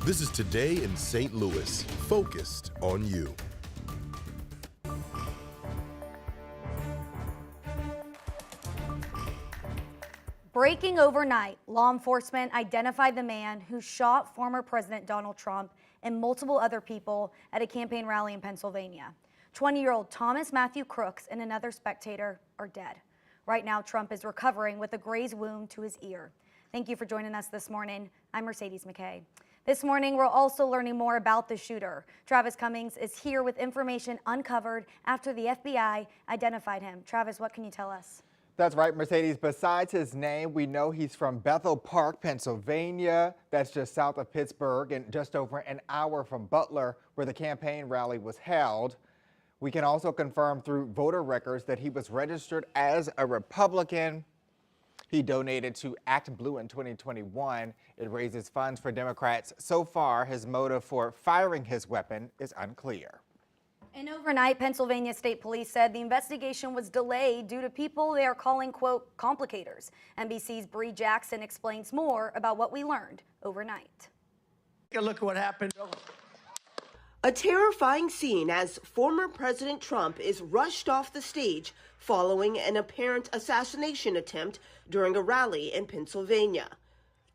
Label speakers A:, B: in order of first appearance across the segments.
A: This is Today in St. Louis, focused on you.
B: Breaking overnight, law enforcement identified the man who shot former President Donald Trump and multiple other people at a campaign rally in Pennsylvania. 20-year-old Thomas Matthew Crooks and another spectator are dead. Right now, Trump is recovering with a grazed wound to his ear. Thank you for joining us this morning. I'm Mercedes McKay. This morning, we're also learning more about the shooter. Travis Cummings is here with information uncovered after the FBI identified him. Travis, what can you tell us?
C: That's right, Mercedes. Besides his name, we know he's from Bethel Park, Pennsylvania. That's just south of Pittsburgh and just over an hour from Butler, where the campaign rally was held. We can also confirm through voter records that he was registered as a Republican. He donated to Act Blue in 2021. It raises funds for Democrats. So far, his motive for firing his weapon is unclear.
B: And overnight, Pennsylvania State Police said the investigation was delayed due to people they are calling, quote, complicators. NBC's Bree Jackson explains more about what we learned overnight.
D: Take a look at what happened.
E: A terrifying scene as former President Trump is rushed off the stage following an apparent assassination attempt during a rally in Pennsylvania,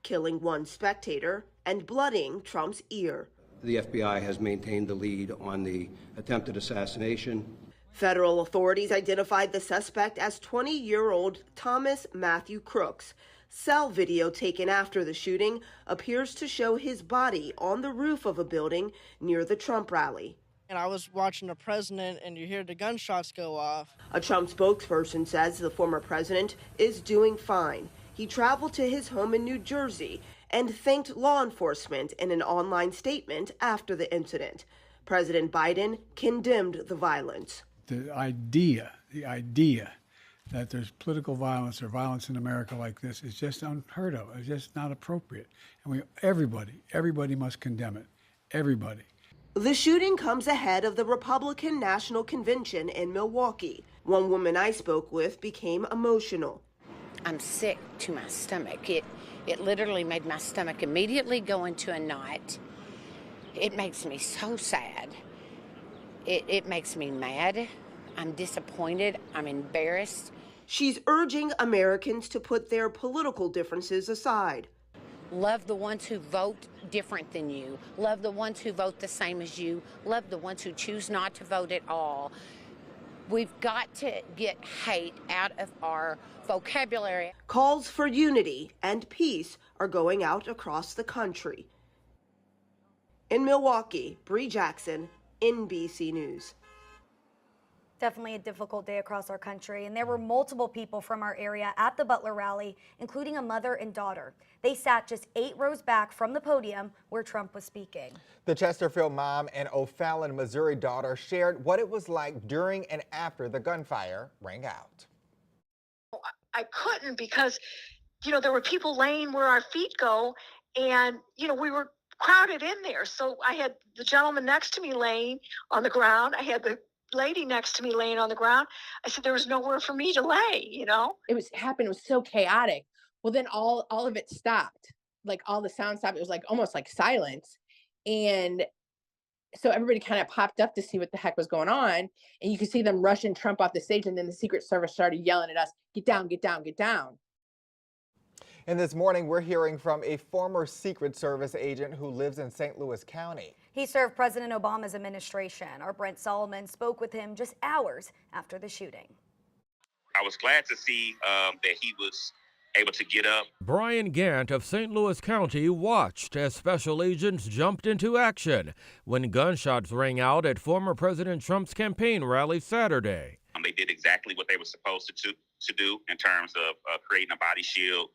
E: killing one spectator and blooding Trump's ear.
F: The FBI has maintained the lead on the attempted assassination.
E: Federal authorities identified the suspect as 20-year-old Thomas Matthew Crooks. Cell video taken after the shooting appears to show his body on the roof of a building near the Trump rally.
G: And I was watching the president and you hear the gunshots go off.
E: A Trump spokesperson says the former president is doing fine. He traveled to his home in New Jersey and thanked law enforcement in an online statement after the incident. President Biden condemned the violence.
H: The idea that there's political violence or violence in America like this is just unheard of. It's just not appropriate. And everybody must condemn it. Everybody.
E: The shooting comes ahead of the Republican National Convention in Milwaukee. One woman I spoke with became emotional.
I: I'm sick to my stomach. It literally made my stomach immediately go into a knot. It makes me so sad. It makes me mad. I'm disappointed. I'm embarrassed.
E: She's urging Americans to put their political differences aside.
I: Love the ones who vote different than you. Love the ones who vote the same as you. Love the ones who choose not to vote at all. We've got to get hate out of our vocabulary.
E: Calls for unity and peace are going out across the country. In Milwaukee, Bree Jackson, NBC News.
B: Definitely a difficult day across our country, and there were multiple people from our area at the Butler rally, including a mother and daughter. They sat just 8 rows back from the podium where Trump was speaking.
C: The Chesterfield mom and O'Fallon, Missouri daughter shared what it was like during and after the gunfire rang out.
J: I couldn't because, there were people laying where our feet go, and, we were crowded in there. So I had the gentleman next to me laying on the ground. I had the lady next to me laying on the ground. I said there was nowhere for me to lay,
K: It was so chaotic. Well, then all of it stopped. Like all the sound stopped. It was like almost like silence. And so everybody kind of popped up to see what the heck was going on. And you could see them rushing Trump off the stage. And then the Secret Service started yelling at us, "Get down, get down, get down."
C: And this morning, we're hearing from a former Secret Service agent who lives in St. Louis County.
B: He served President Obama's administration. Our Brent Solomon spoke with him just hours after the shooting.
L: I was glad to see that he was able to get up.
M: Brian Gant of St. Louis County watched as special agents jumped into action when gunshots rang out at former President Trump's campaign rally Saturday.
L: They did exactly what they were supposed to do in terms of creating a body shield,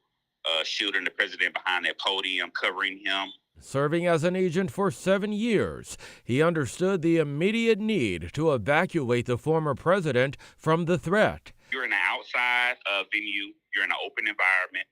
L: shielding the president behind that podium, covering him.
M: Serving as an agent for 7 years, he understood the immediate need to evacuate the former president from the threat.
L: You're in an outside venue. You're in an open environment.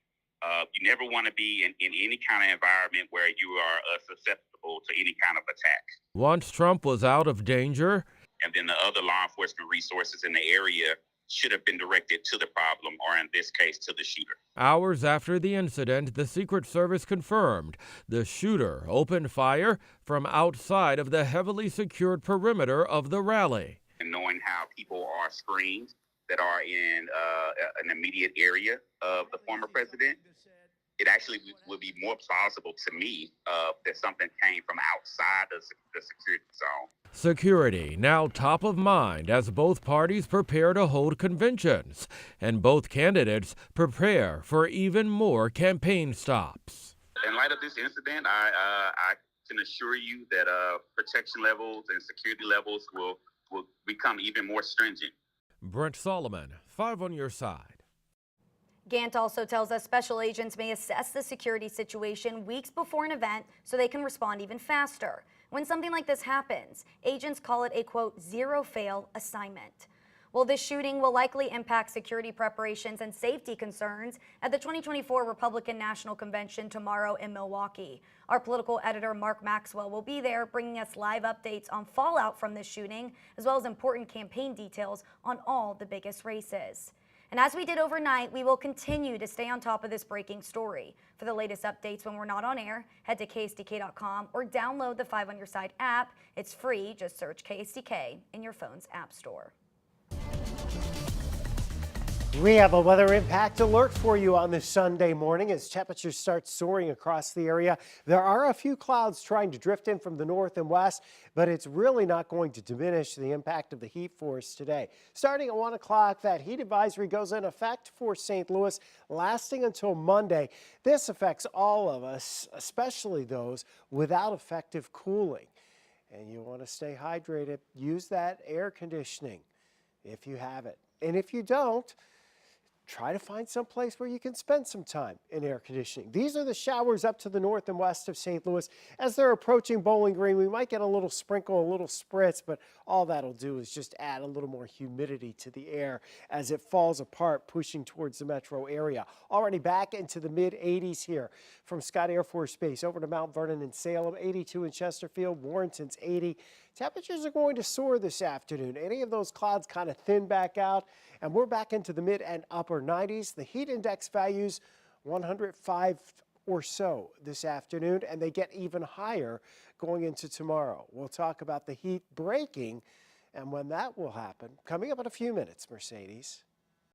L: You never want to be in any kind of environment where you are susceptible to any kind of attack.
M: Once Trump was out of danger,
L: and then the other law enforcement resources in the area should have been directed to the problem, or in this case, to the shooter.
M: Hours after the incident, the Secret Service confirmed the shooter opened fire from outside of the heavily secured perimeter of the rally.
L: And knowing how people are screened that are in an immediate area of the former president, it actually would be more plausible to me that something came from outside the security zone.
M: Security now top of mind as both parties prepare to hold conventions and both candidates prepare for even more campaign stops.
L: In light of this incident, I can assure you that protection levels and security levels will become even more stringent.
M: Brent Solomon, 5 on your side.
B: Gant also tells us special agents may assess the security situation weeks before an event so they can respond even faster. When something like this happens, agents call it a, quote, zero-fail assignment. Well, this shooting will likely impact security preparations and safety concerns at the 2024 Republican National Convention tomorrow in Milwaukee. Our political editor, Mark Maxwell, will be there bringing us live updates on fallout from this shooting, as well as important campaign details on all the biggest races. And as we did overnight, we will continue to stay on top of this breaking story. For the latest updates when we're not on air, head to KSDK.com or download the 5 on Your Side app. It's free. Just search KSDK in your phone's app store.
N: We have a weather impact alert for you on this Sunday morning as temperatures start soaring across the area. There are a few clouds trying to drift in from the north and west, but it's really not going to diminish the impact of the heat for us today. Starting at 1 o'clock, that heat advisory goes in effect for St. Louis, lasting until Monday. This affects all of us, especially those without effective cooling. And you want to stay hydrated. Use that air conditioning if you have it. And if you don't, try to find some place where you can spend some time in air conditioning. These are the showers up to the north and west of St. Louis. As they're approaching Bowling Green, we might get a little sprinkle, a little spritz, but all that'll do is just add a little more humidity to the air as it falls apart, pushing towards the metro area. Already back into the mid-80s here from Scott Air Force Base over to Mount Vernon and Salem, 82 in Chesterfield, Warrenton's 80. Temperatures are going to soar this afternoon. Any of those clouds kind of thin back out, and we're back into the mid and upper 90s. The heat index values 105 or so this afternoon, and they get even higher going into tomorrow. We'll talk about the heat breaking and when that will happen coming up in a few minutes, Mercedes.